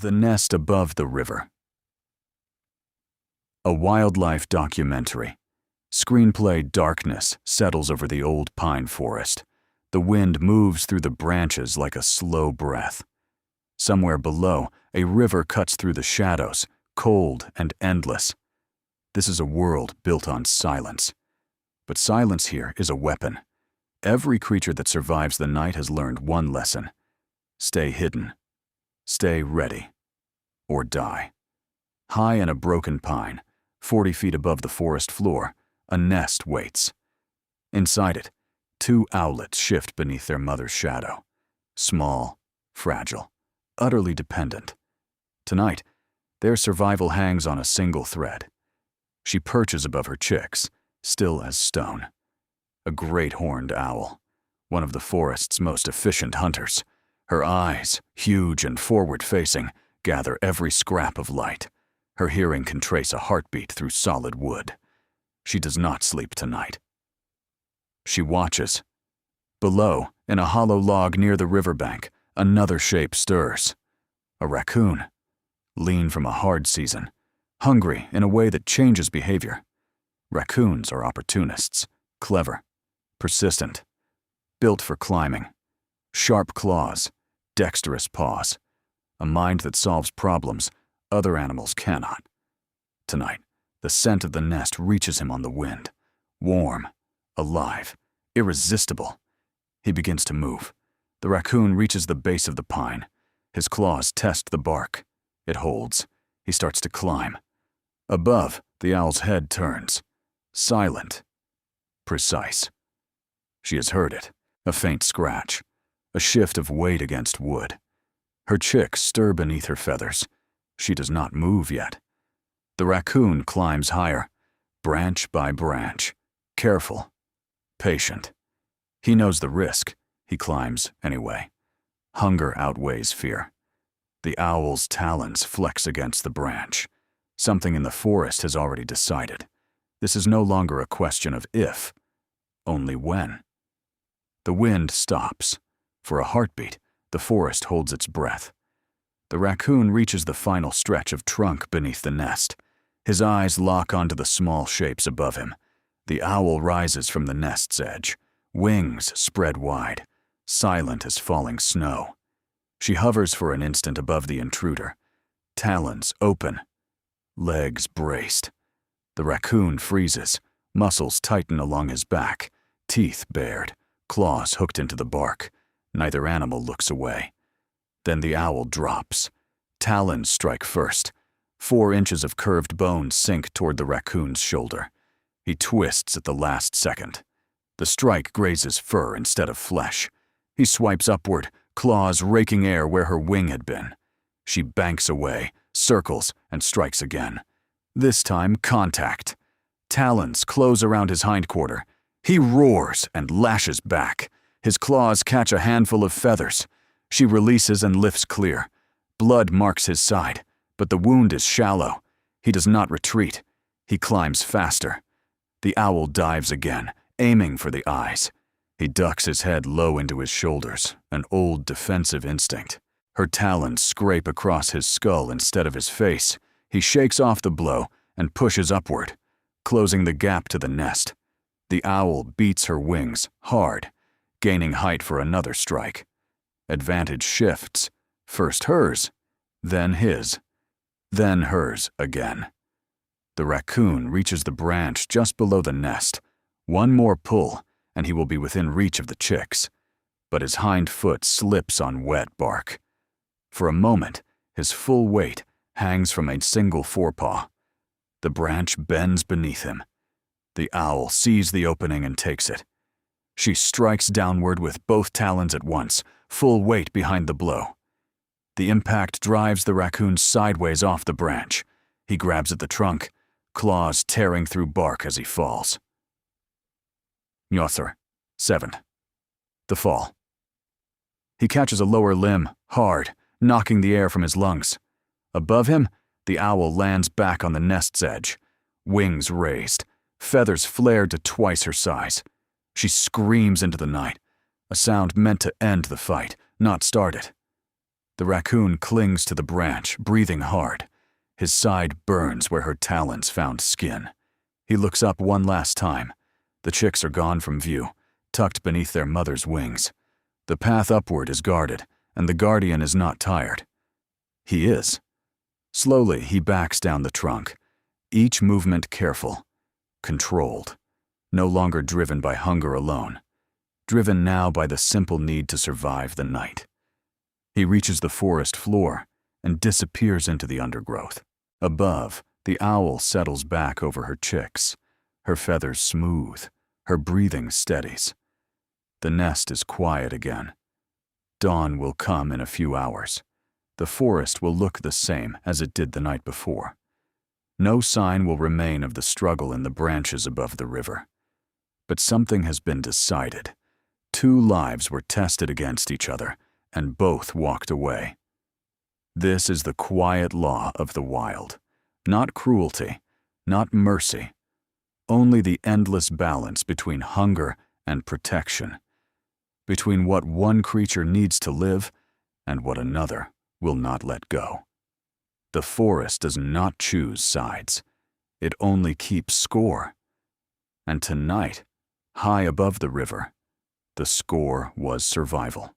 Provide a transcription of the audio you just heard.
The Nest Above the River. A wildlife documentary. Screenplay darkness settles over the old pine forest. The wind moves through the branches like a slow breath. Somewhere below, a river cuts through the shadows, cold and endless. This is a world built on silence. But silence here is a weapon. Every creature that survives the night has learned one lesson. Stay hidden. Stay ready. Or die. High in a broken pine, 40 feet above the forest floor, a nest waits. Inside it, 2 owlets shift beneath their mother's shadow. Small, fragile, utterly dependent. Tonight, their survival hangs on a single thread. She perches above her chicks, still as stone. A great horned owl, one of the forest's most efficient hunters. Her eyes, huge and forward-facing, gather every scrap of light. Her hearing can trace a heartbeat through solid wood. She does not sleep tonight. She watches. Below, in a hollow log near the riverbank, another shape stirs. A raccoon. Lean from a hard season. Hungry in a way that changes behavior. Raccoons are opportunists. Clever. Persistent. Built for climbing. Sharp claws. Dexterous paws. A mind that solves problems other animals cannot. Tonight, the scent of the nest reaches him on the wind. Warm, alive, irresistible. He begins to move. The raccoon reaches the base of the pine. His claws test the bark. It holds. He starts to climb. Above, the owl's head turns. Silent. Precise. She has heard it. A faint scratch. A shift of weight against wood. Her chicks stir beneath her feathers. She does not move yet. The raccoon climbs higher, branch by branch, careful, patient. He knows the risk. He climbs anyway. Hunger outweighs fear. The owl's talons flex against the branch. Something in the forest has already decided. This is no longer a question of if, only when. The wind stops. For a heartbeat, the forest holds its breath. The raccoon reaches the final stretch of trunk beneath the nest. His eyes lock onto the small shapes above him. The owl rises from the nest's edge, wings spread wide, silent as falling snow. She hovers for an instant above the intruder, talons open, legs braced. The raccoon freezes, muscles tighten along his back, teeth bared, claws hooked into the bark. Neither animal looks away. Then the owl drops. Talons strike first. 4 inches of curved bone sink toward the raccoon's shoulder. He twists at the last second. The strike grazes fur instead of flesh. He swipes upward, claws raking air where her wing had been. She banks away, circles, and strikes again. This time, contact. Talons close around his hindquarter. He roars and lashes back. His claws catch a handful of feathers. She releases and lifts clear. Blood marks his side, but the wound is shallow. He does not retreat. He climbs faster. The owl dives again, aiming for the eyes. He ducks his head low into his shoulders, an old defensive instinct. Her talons scrape across his skull instead of his face. He shakes off the blow and pushes upward, closing the gap to the nest. The owl beats her wings hard, gaining height for another strike. Advantage shifts. First hers, then his, then hers again. The raccoon reaches the branch just below the nest. One more pull, and he will be within reach of the chicks. But his hind foot slips on wet bark. For a moment, his full weight hangs from a single forepaw. The branch bends beneath him. The owl sees the opening and takes it. She strikes downward with both talons at once, full weight behind the blow. The impact drives the raccoon sideways off the branch. He grabs at the trunk, claws tearing through bark as he falls. Njothar, 7. The fall. He catches a lower limb, hard, knocking the air from his lungs. Above him, the owl lands back on the nest's edge, wings raised, feathers flared to twice her size. She screams into the night, a sound meant to end the fight, not start it. The raccoon clings to the branch, breathing hard. His side burns where her talons found skin. He looks up one last time. The chicks are gone from view, tucked beneath their mother's wings. The path upward is guarded, and the guardian is not tired. He is. Slowly, he backs down the trunk, each movement careful, controlled, no longer driven by hunger alone, driven now by the simple need to survive the night. He reaches the forest floor and disappears into the undergrowth. Above, the owl settles back over her chicks, her feathers smooth, her breathing steadies. The nest is quiet again. Dawn will come in a few hours. The forest will look the same as it did the night before. No sign will remain of the struggle in the branches above the river. But something has been decided. Two lives were tested against each other, and both walked away. This is the quiet law of the wild. Not cruelty, not mercy. Only the endless balance between hunger and protection. Between what one creature needs to live and what another will not let go. The forest does not choose sides. It only keeps score. And tonight, high above the river, the score was survival.